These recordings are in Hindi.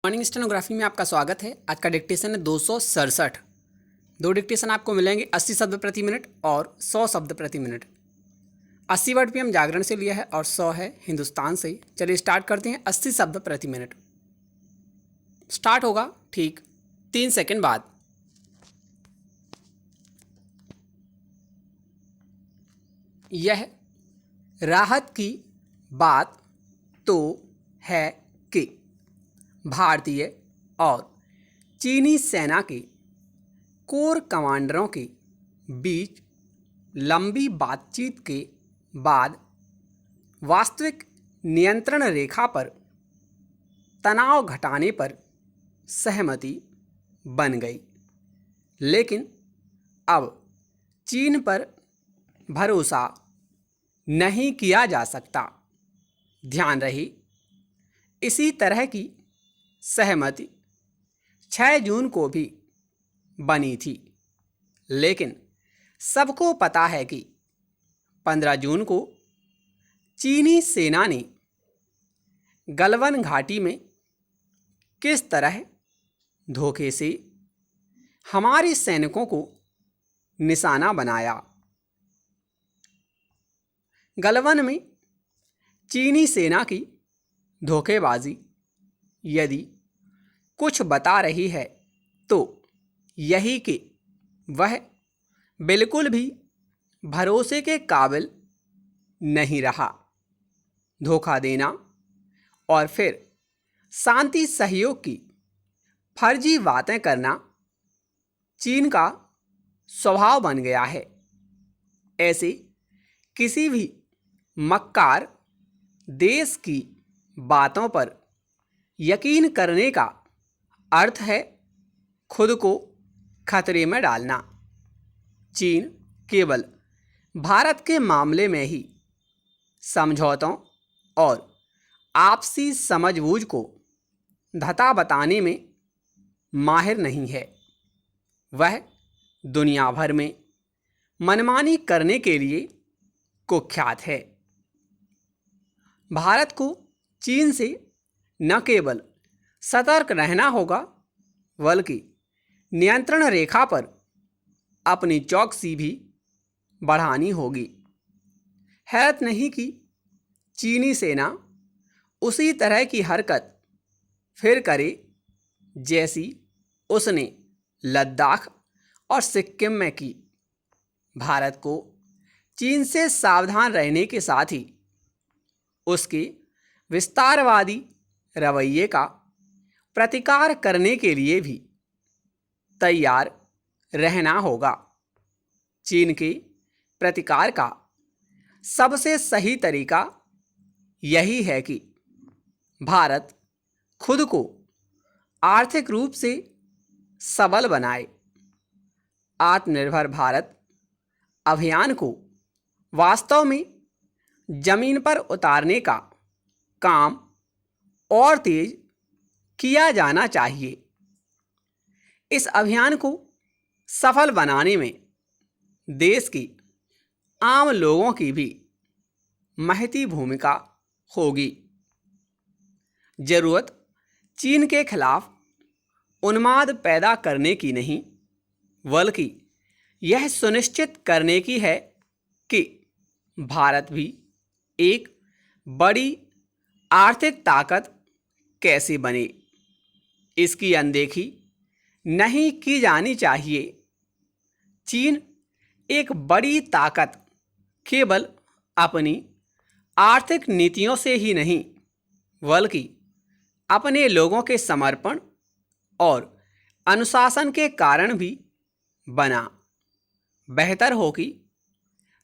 मॉर्निंग स्टेनोग्राफी में आपका स्वागत है। आज का डिक्टेशन है 267। दो डिक्टेशन आपको मिलेंगे 80 शब्द प्रति मिनट और 100 शब्द प्रति मिनट। 80 वर्ड भी हम जागरण से लिया है और 100 है हिंदुस्तान से। चलिए स्टार्ट करते हैं। 80 शब्द प्रति मिनट स्टार्ट होगा ठीक 3 सेकंड बाद। यह राहत की बात तो है कि भारतीय और चीनी सेना के कोर कमांडरों के बीच लंबी बातचीत के बाद वास्तविक नियंत्रण रेखा पर तनाव घटाने पर सहमति बन गई, लेकिन अब चीन पर भरोसा नहीं किया जा सकता। ध्यान रहे, इसी तरह की सहमति 6 जून को भी बनी थी, लेकिन सबको पता है कि 15 जून को चीनी सेना ने गलवान घाटी में किस तरह धोखे से हमारे सैनिकों को निशाना बनाया। गलवान में चीनी सेना की धोखेबाजी यदि कुछ बता रही है तो यही कि वह बिल्कुल भी भरोसे के काबिल नहीं रहा। धोखा देना और फिर शांति सहयोग की फर्जी बातें करना चीन का स्वभाव बन गया है। ऐसे किसी भी मक्कार देश की बातों पर यकीन करने का अर्थ है खुद को खतरे में डालना। चीन केवल भारत के मामले में ही समझौतों और आपसी समझबूझ को धता बताने में माहिर नहीं है। वह दुनिया भर में मनमानी करने के लिए कुख्यात है। भारत को चीन से न केवल सतर्क रहना होगा, बल्कि नियंत्रण रेखा पर अपनी चौकसी भी बढ़ानी होगी। हैरत नहीं कि चीनी सेना उसी तरह की हरकत फिर करे जैसी उसने लद्दाख और सिक्किम में की। भारत को चीन से सावधान रहने के साथ ही उसके विस्तारवादी रवैये का प्रतिकार करने के लिए भी तैयार रहना होगा। चीन के प्रतिकार का सबसे सही तरीका यही है कि भारत खुद को आर्थिक रूप से सबल बनाए। आत्मनिर्भर भारत अभियान को वास्तव में जमीन पर उतारने का काम और तेज किया जाना चाहिए। इस अभियान को सफल बनाने में देश की आम लोगों की भी महती भूमिका होगी। जरूरत चीन के खिलाफ उन्माद पैदा करने की नहीं, बल्कि यह सुनिश्चित करने की है कि भारत भी एक बड़ी आर्थिक ताकत कैसे बने। इसकी अनदेखी नहीं की जानी चाहिए। चीन एक बड़ी ताकत केवल अपनी आर्थिक नीतियों से ही नहीं, बल्कि अपने लोगों के समर्पण और अनुशासन के कारण भी बना। बेहतर हो कि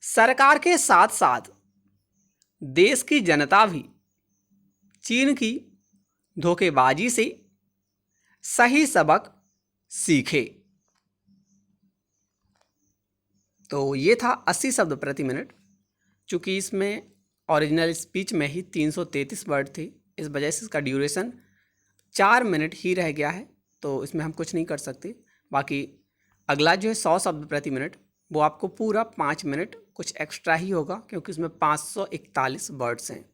सरकार के साथ साथ देश की जनता भी चीन की धोखेबाजी से सही सबक सीखे। तो ये था 80 शब्द प्रति मिनट। चूँकि इसमें ओरिजिनल स्पीच में ही 333 वर्ड थे, इस वजह से इसका ड्यूरेशन 4 मिनट ही रह गया है, तो इसमें हम कुछ नहीं कर सकते। बाकी अगला जो है 100 शब्द प्रति मिनट, वो आपको पूरा 5 मिनट कुछ एक्स्ट्रा ही होगा, क्योंकि उसमें 541 वर्ड्स हैं।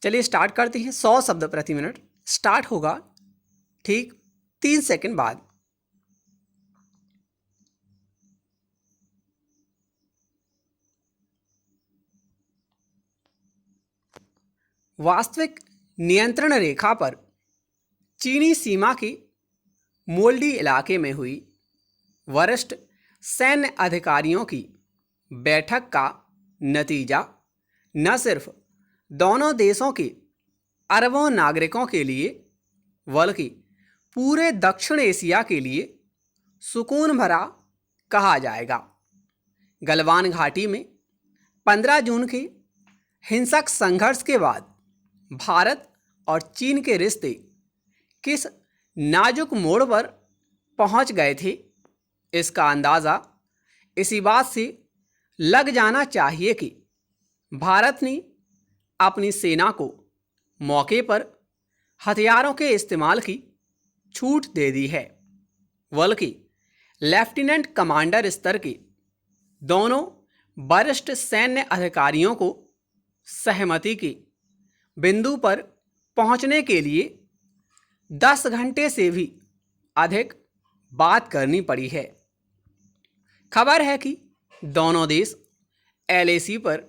चलिए स्टार्ट करते हैं। 100 शब्द प्रति मिनट स्टार्ट होगा ठीक 3 सेकंड बाद। वास्तविक नियंत्रण रेखा पर चीनी सीमा के मोल्डी इलाके में हुई वरिष्ठ सैन्य अधिकारियों की बैठक का नतीजा न सिर्फ दोनों देशों के अरबों नागरिकों के लिए बल्कि पूरे दक्षिण एशिया के लिए सुकून भरा कहा जाएगा। गलवान घाटी में 15 जून के हिंसक संघर्ष के बाद भारत और चीन के रिश्ते किस नाजुक मोड़ पर पहुंच गए थे, इसका अंदाज़ा इसी बात से लग जाना चाहिए कि भारत ने अपनी सेना को मौके पर हथियारों के इस्तेमाल की छूट दे दी है, बल्कि लेफ्टिनेंट कमांडर स्तर के दोनों वरिष्ठ सैन्य अधिकारियों को सहमति के बिंदु पर पहुंचने के लिए 10 घंटे से भी अधिक बात करनी पड़ी है। खबर है कि दोनों देश LAC पर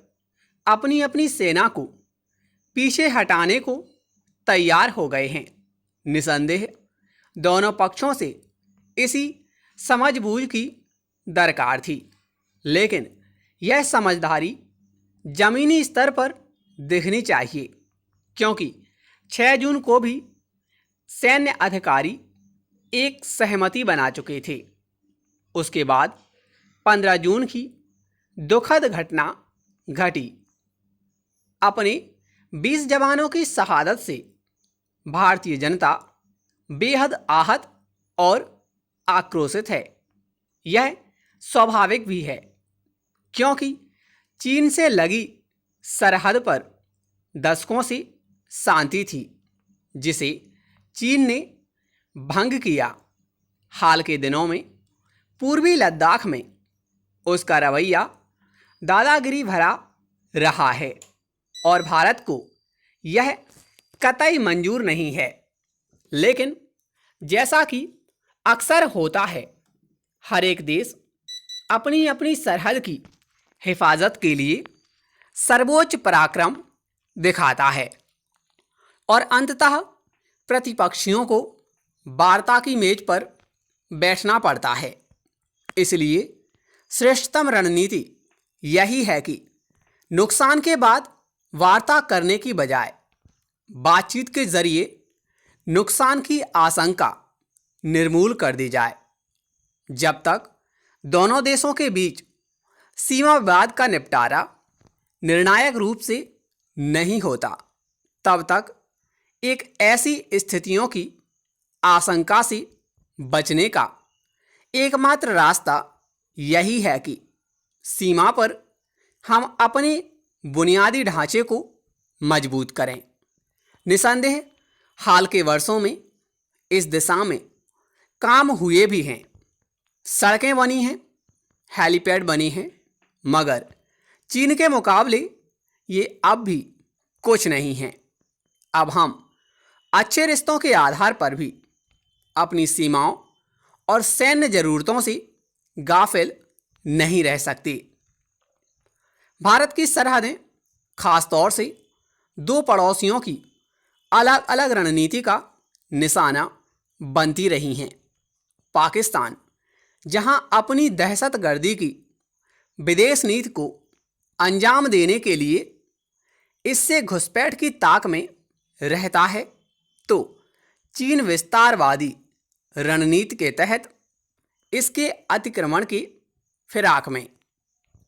अपनी अपनी सेना को पीछे हटाने को तैयार हो गए हैं। निसंदेह दोनों पक्षों से इसी समझबूझ की दरकार थी, लेकिन यह समझदारी जमीनी स्तर पर दिखनी चाहिए, क्योंकि 6 जून को भी सैन्य अधिकारी एक सहमति बना चुके थे। उसके बाद 15 जून की दुखद घटना घटी। अपने 20 जवानों की शहादत से भारतीय जनता बेहद आहत और आक्रोशित है। यह स्वाभाविक भी है, क्योंकि चीन से लगी सरहद पर दशकों से शांति थी, जिसे चीन ने भंग किया। हाल के दिनों में पूर्वी लद्दाख में उसका रवैया दादागिरी भरा रहा है और भारत को यह कतई मंजूर नहीं है। लेकिन जैसा कि अक्सर होता है, हर एक देश अपनी अपनी सरहद की हिफाजत के लिए सर्वोच्च पराक्रम दिखाता है और अंततः प्रतिपक्षियों को वार्ता की मेज पर बैठना पड़ता है। इसलिए श्रेष्ठतम रणनीति यही है कि नुकसान के बाद वार्ता करने की बजाय बातचीत के जरिए नुकसान की आशंका निर्मूल कर दी जाए। जब तक दोनों देशों के बीच सीमा विवाद का निपटारा निर्णायक रूप से नहीं होता, तब तक एक ऐसी स्थितियों की आशंका से बचने का एकमात्र रास्ता यही है कि सीमा पर हम अपने बुनियादी ढांचे को मजबूत करें। निसंदेह हाल के वर्षों में इस दिशा में काम हुए भी हैं। सड़कें बनी हैं, हेलीपैड बनी हैं, मगर चीन के मुकाबले ये अब भी कुछ नहीं हैं। अब हम अच्छे रिश्तों के आधार पर भी अपनी सीमाओं और सैन्य जरूरतों से गाफिल नहीं रह सकते। भारत की सरहदें खासतौर से दो पड़ोसियों की अलग अलग रणनीति का निशाना बनती रही हैं। पाकिस्तान, जहां अपनी दहशतगर्दी की विदेश नीति को अंजाम देने के लिए इससे घुसपैठ की ताक में रहता है, तो चीन विस्तारवादी रणनीति के तहत इसके अतिक्रमण की फिराक में।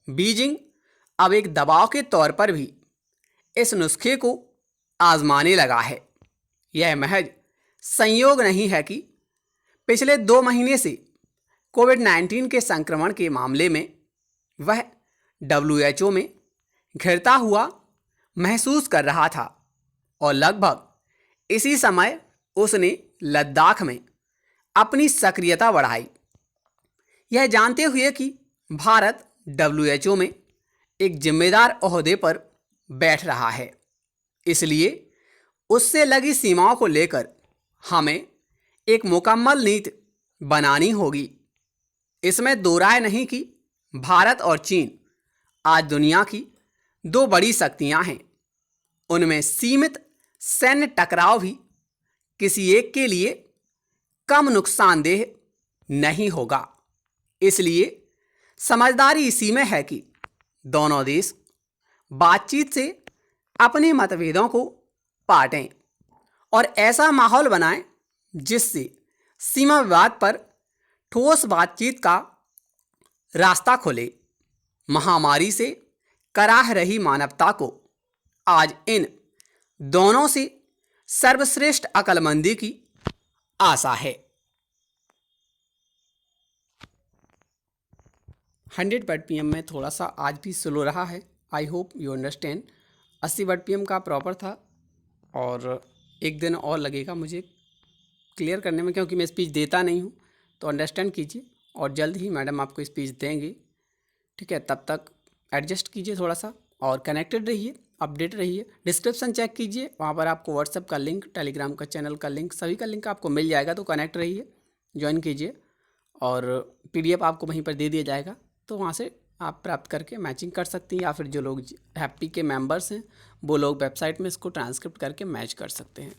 बीजिंग अब एक दबाव के तौर पर भी इस नुस्खे को आजमाने लगा है। यह महज संयोग नहीं है कि पिछले 2 महीने से कोविड-19 के संक्रमण के मामले में वह WHO में घिरता हुआ महसूस कर रहा था और लगभग इसी समय उसने लद्दाख में अपनी सक्रियता बढ़ाई, यह जानते हुए कि भारत WHO में एक जिम्मेदार ओहदे पर बैठ रहा है। इसलिए उससे लगी सीमाओं को लेकर हमें एक मुकम्मल नीति बनानी होगी। इसमें दो राय नहीं कि भारत और चीन आज दुनिया की दो बड़ी शक्तियां हैं। उनमें सीमित सैन्य टकराव भी किसी एक के लिए कम नुकसानदेह नहीं होगा। इसलिए समझदारी इसी में है कि दोनों देश बातचीत से अपने मतभेदों को पाटें और ऐसा माहौल बनाएं जिससे सीमा विवाद पर ठोस बातचीत का रास्ता खुले। महामारी से कराह रही मानवता को आज इन दोनों से सर्वश्रेष्ठ अक्लमंदी की आशा है। 100 वाट PM में थोड़ा सा आज भी स्लो रहा है। I hope you understand. 80 watt PM का प्रॉपर था और एक दिन और लगेगा मुझे क्लियर करने में, क्योंकि मैं स्पीच देता नहीं हूँ। तो अंडरस्टैंड कीजिए और जल्द ही मैडम आपको स्पीच देंगे, ठीक है। तब तक एडजस्ट कीजिए थोड़ा सा और कनेक्टेड रहिए, अपडेट रहिए। डिस्क्रिप्शन चेक कीजिए, वहाँ पर आपको व्हाट्सएप का लिंक, टेलीग्राम का चैनल का लिंक, सभी का लिंक आपको मिल जाएगा। तो कनेक्ट रहिए, ज्वाइन कीजिए और PDF आपको वहीं पर दे दिया जाएगा। तो वहाँ से आप प्राप्त करके मैचिंग कर सकती हैं, या फिर जो लोग हैप्पी के मेंबर्स हैं वो लोग वेबसाइट में इसको ट्रांसक्रिप्ट करके मैच कर सकते हैं।